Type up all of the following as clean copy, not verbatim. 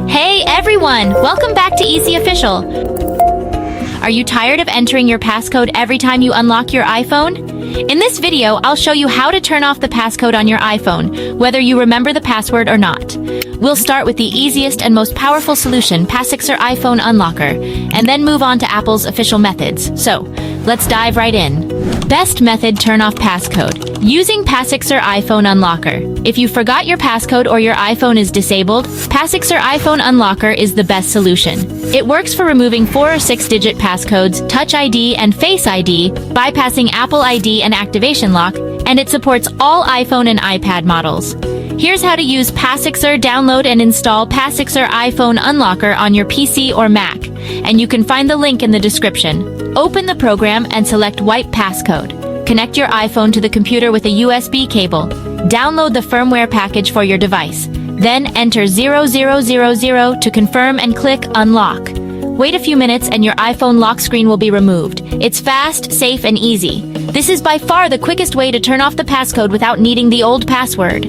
Hey everyone! Welcome back to Eassiy Official. Are you tired of entering your passcode every time you unlock your iPhone? In this video, I'll show you how to turn off the passcode on your iPhone, whether you remember the password or not. We'll start with the easiest and most powerful solution, Passixer iPhone Unlocker, and then move on to Apple's official methods. So, let's dive right in. Best method: turn off passcode. Using Passixer iPhone Unlocker. If you forgot your passcode or your iPhone is disabled, Passixer iPhone Unlocker is the best solution. It works for removing 4 or 6-digit passcodes, Touch ID and Face ID, bypassing Apple ID and activation lock, and it supports all iPhone and iPad models. Here's how to use Passixer. Download and install Passixer iPhone Unlocker on your PC or Mac, and you can find the link in the description. Open the program and select Wipe Passcode. Connect your iPhone to the computer with a USB cable. Download the firmware package for your device. Then enter 0000 to confirm and click Unlock. Wait a few minutes and your iPhone lock screen will be removed. It's fast, safe, and easy. This is by far the quickest way to turn off the passcode without needing the old password.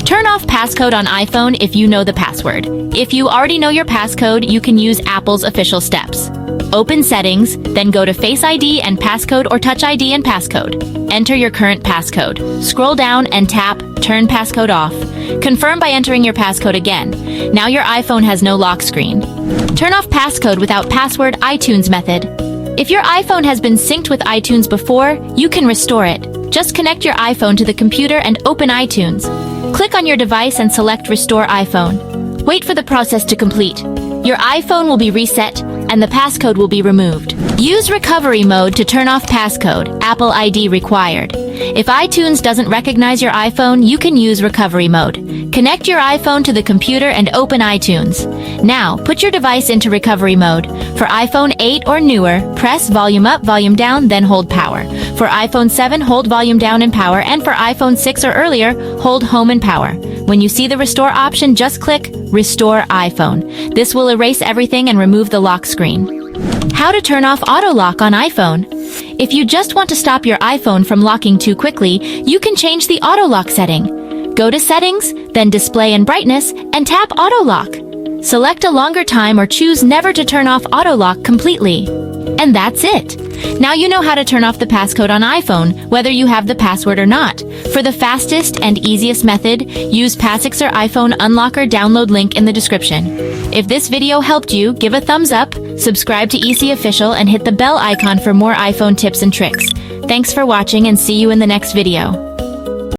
Turn off passcode on iPhone if you know the password. If you already know your passcode, you can use Apple's official steps. Open Settings, then go to Face ID and Passcode or Touch ID and Passcode. Enter your current passcode. Scroll down and tap Turn Passcode Off. Confirm by entering your passcode again. Now your iPhone has no lock screen. Turn off passcode without password. iTunes method. If your iPhone has been synced with iTunes before, you can restore it. Just connect your iPhone to the computer and open iTunes. Click on your device and select Restore iPhone. Wait for the process to complete. Your iPhone will be reset, and the passcode will be removed. Use recovery mode to turn off passcode. Apple ID required. If iTunes doesn't recognize your iPhone, you can use recovery mode. Connect your iPhone to the computer and open iTunes. Now, put your device into recovery mode. For iPhone 8 or newer, press volume up, volume down, then hold power. For iPhone 7, hold volume down and power, and for iPhone 6 or earlier, hold home and power. When you see the restore option, just click Restore iPhone. This will erase everything and remove the lock screen. How to turn off auto lock on iPhone. If you just want to stop your iPhone from locking too quickly, you can change the auto lock setting. Go to Settings, then Display and Brightness, and tap Auto Lock. Select a longer time or choose never to turn off auto lock completely. And that's it. Now you know how to turn off the passcode on iPhone, whether you have the password or not. For the fastest and easiest method, use Passixer iPhone Unlocker. Download link in the description. If this video helped you, give a thumbs up, subscribe to Eassiy Official, and hit the bell icon for more iPhone tips and tricks. Thanks for watching and see you in the next video.